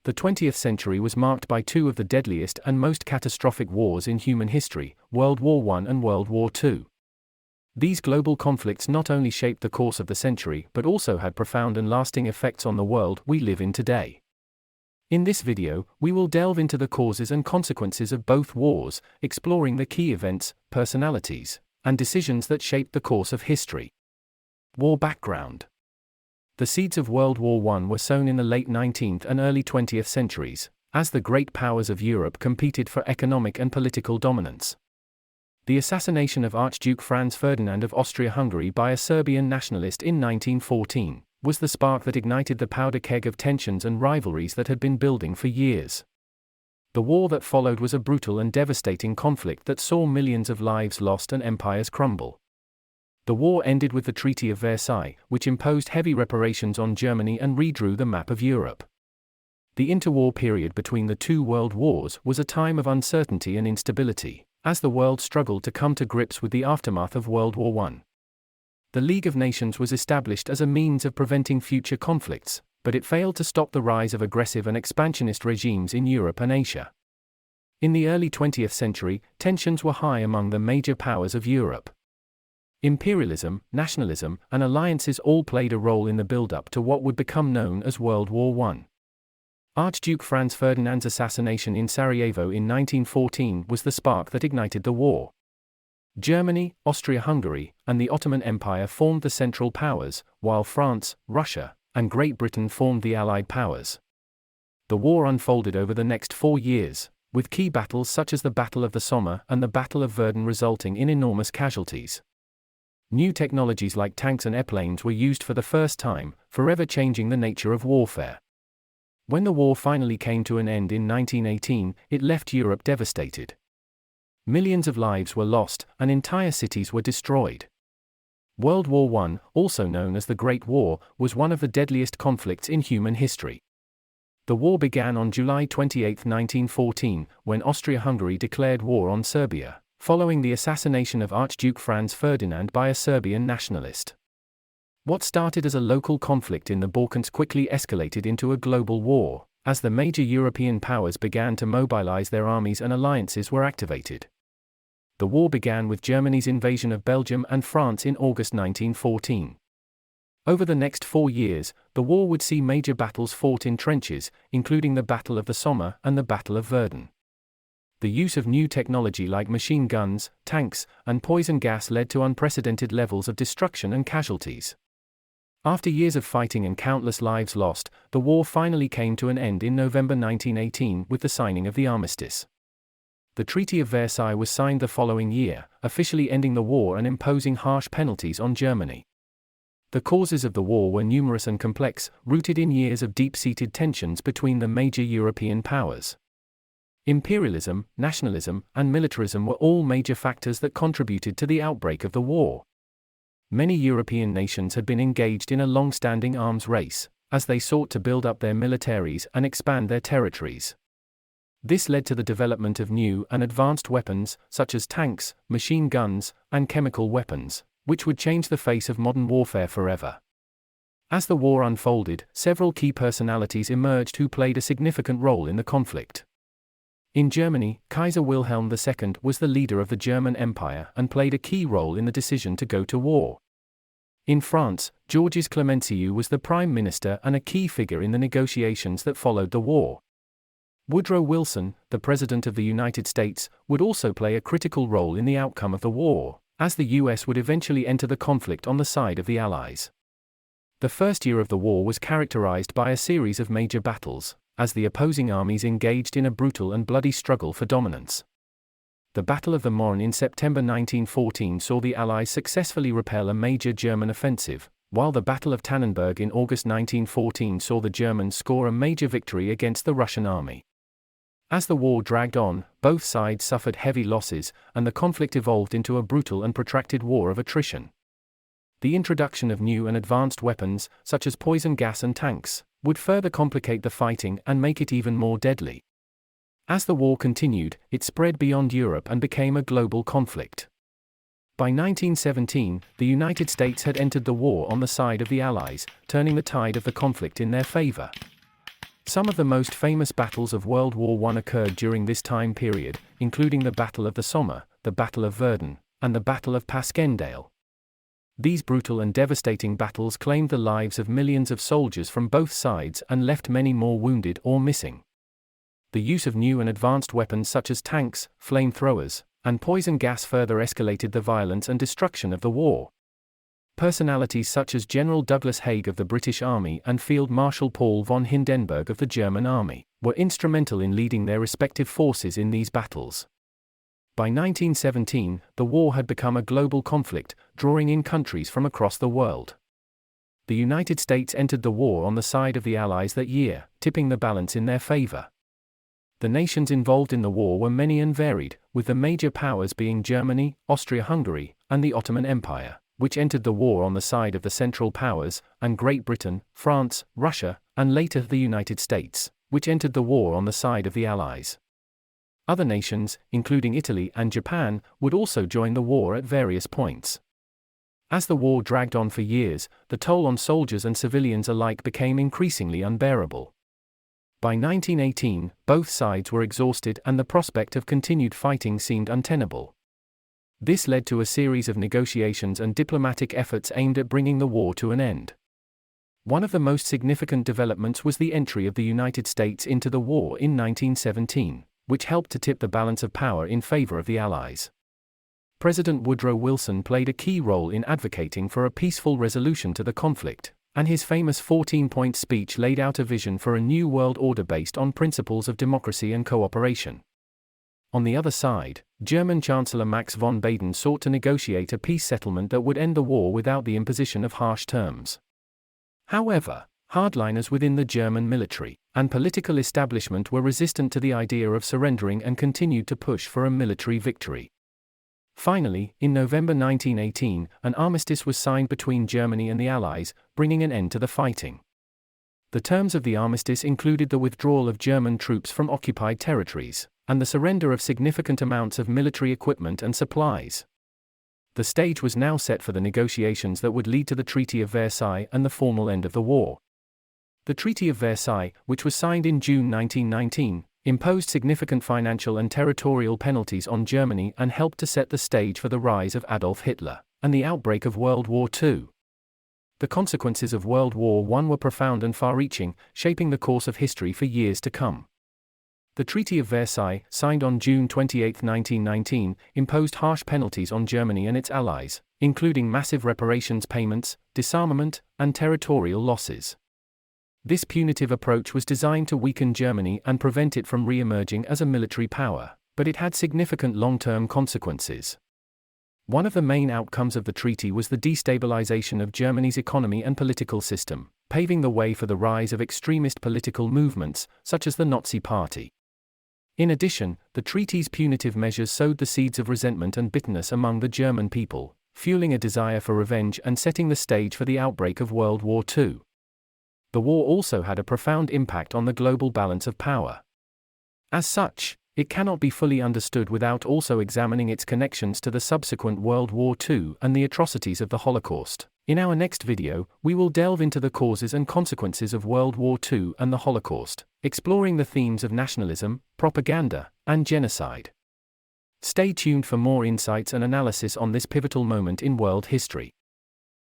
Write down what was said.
The 20th century was marked by two of the deadliest and most catastrophic wars in human history, World War I and World War II. These global conflicts not only shaped the course of the century but also had profound and lasting effects on the world we live in today. In this video, we will delve into the causes and consequences of both wars, exploring the key events, personalities, and decisions that shaped the course of history. War background. The seeds of World War I were sown in the late 19th and early 20th centuries, as the great powers of Europe competed for economic and political dominance. The assassination of Archduke Franz Ferdinand of Austria-Hungary by a Serbian nationalist in 1914 was the spark that ignited the powder keg of tensions and rivalries that had been building for years. The war that followed was a brutal and devastating conflict that saw millions of lives lost and empires crumble. The war ended with the Treaty of Versailles, which imposed heavy reparations on Germany and redrew the map of Europe. The interwar period between the two world wars was a time of uncertainty and instability, as the world struggled to come to grips with the aftermath of World War I. The League of Nations was established as a means of preventing future conflicts, but it failed to stop the rise of aggressive and expansionist regimes in Europe and Asia. In the early 20th century, tensions were high among the major powers of Europe. Imperialism, nationalism, and alliances all played a role in the build-up to what would become known as World War I. Archduke Franz Ferdinand's assassination in Sarajevo in 1914 was the spark that ignited the war. Germany, Austria-Hungary, and the Ottoman Empire formed the Central Powers, while France, Russia, and Great Britain formed the Allied Powers. The war unfolded over the next 4 years, with key battles such as the Battle of the Somme and the Battle of Verdun resulting in enormous casualties. New technologies like tanks and airplanes were used for the first time, forever changing the nature of warfare. When the war finally came to an end in 1918, it left Europe devastated. Millions of lives were lost, and entire cities were destroyed. World War I, also known as the Great War, was one of the deadliest conflicts in human history. The war began on July 28, 1914, when Austria-Hungary declared war on Serbia, following the assassination of Archduke Franz Ferdinand by a Serbian nationalist. What started as a local conflict in the Balkans quickly escalated into a global war, as the major European powers began to mobilize their armies and alliances were activated. The war began with Germany's invasion of Belgium and France in August 1914. Over the next 4 years, the war would see major battles fought in trenches, including the Battle of the Somme and the Battle of Verdun. The use of new technology like machine guns, tanks, and poison gas led to unprecedented levels of destruction and casualties. After years of fighting and countless lives lost, the war finally came to an end in November 1918 with the signing of the armistice. The Treaty of Versailles was signed the following year, officially ending the war and imposing harsh penalties on Germany. The causes of the war were numerous and complex, rooted in years of deep-seated tensions between the major European powers. Imperialism, nationalism, and militarism were all major factors that contributed to the outbreak of the war. Many European nations had been engaged in a long-standing arms race, as they sought to build up their militaries and expand their territories. This led to the development of new and advanced weapons, such as tanks, machine guns, and chemical weapons, which would change the face of modern warfare forever. As the war unfolded, several key personalities emerged who played a significant role in the conflict. In Germany, Kaiser Wilhelm II was the leader of the German Empire and played a key role in the decision to go to war. In France, Georges Clemenceau was the prime minister and a key figure in the negotiations that followed the war. Woodrow Wilson, the President of the United States, would also play a critical role in the outcome of the war, as the US would eventually enter the conflict on the side of the Allies. The first year of the war was characterized by a series of major battles, as the opposing armies engaged in a brutal and bloody struggle for dominance. The Battle of the Marne in September 1914 saw the Allies successfully repel a major German offensive, while the Battle of Tannenberg in August 1914 saw the Germans score a major victory against the Russian army. As the war dragged on, both sides suffered heavy losses, and the conflict evolved into a brutal and protracted war of attrition. The introduction of new and advanced weapons, such as poison gas and tanks, would further complicate the fighting and make it even more deadly. As the war continued, it spread beyond Europe and became a global conflict. By 1917, the United States had entered the war on the side of the Allies, turning the tide of the conflict in their favor. Some of the most famous battles of World War I occurred during this time period, including the Battle of the Somme, the Battle of Verdun, and the Battle of Passchendaele. These brutal and devastating battles claimed the lives of millions of soldiers from both sides and left many more wounded or missing. The use of new and advanced weapons such as tanks, flamethrowers, and poison gas further escalated the violence and destruction of the war. Personalities such as General Douglas Haig of the British Army and Field Marshal Paul von Hindenburg of the German Army were instrumental in leading their respective forces in these battles. By 1917, the war had become a global conflict, drawing in countries from across the world. The United States entered the war on the side of the Allies that year, tipping the balance in their favor. The nations involved in the war were many and varied, with the major powers being Germany, Austria-Hungary, and the Ottoman Empire, which entered the war on the side of the Central Powers, and Great Britain, France, Russia, and later the United States, which entered the war on the side of the Allies. Other nations, including Italy and Japan, would also join the war at various points. As the war dragged on for years, the toll on soldiers and civilians alike became increasingly unbearable. By 1918, both sides were exhausted and the prospect of continued fighting seemed untenable. This led to a series of negotiations and diplomatic efforts aimed at bringing the war to an end. One of the most significant developments was the entry of the United States into the war in 1917, which helped to tip the balance of power in favor of the Allies. President Woodrow Wilson played a key role in advocating for a peaceful resolution to the conflict, and his famous 14-point speech laid out a vision for a new world order based on principles of democracy and cooperation. On the other side, German Chancellor Max von Baden sought to negotiate a peace settlement that would end the war without the imposition of harsh terms. However, hardliners within the German military and political establishment were resistant to the idea of surrendering and continued to push for a military victory. Finally, in November 1918, an armistice was signed between Germany and the Allies, bringing an end to the fighting. The terms of the armistice included the withdrawal of German troops from occupied territories, and the surrender of significant amounts of military equipment and supplies. The stage was now set for the negotiations that would lead to the Treaty of Versailles and the formal end of the war. The Treaty of Versailles, which was signed in June 1919, imposed significant financial and territorial penalties on Germany and helped to set the stage for the rise of Adolf Hitler and the outbreak of World War II. The consequences of World War I were profound and far-reaching, shaping the course of history for years to come. The Treaty of Versailles, signed on June 28, 1919, imposed harsh penalties on Germany and its allies, including massive reparations payments, disarmament, and territorial losses. This punitive approach was designed to weaken Germany and prevent it from re-emerging as a military power, but it had significant long-term consequences. One of the main outcomes of the treaty was the destabilization of Germany's economy and political system, paving the way for the rise of extremist political movements, such as the Nazi Party. In addition, the treaty's punitive measures sowed the seeds of resentment and bitterness among the German people, fueling a desire for revenge and setting the stage for the outbreak of World War II. The war also had a profound impact on the global balance of power. As such, it cannot be fully understood without also examining its connections to the subsequent World War II and the atrocities of the Holocaust. In our next video, we will delve into the causes and consequences of World War II and the Holocaust, exploring the themes of nationalism, propaganda, and genocide. Stay tuned for more insights and analysis on this pivotal moment in world history.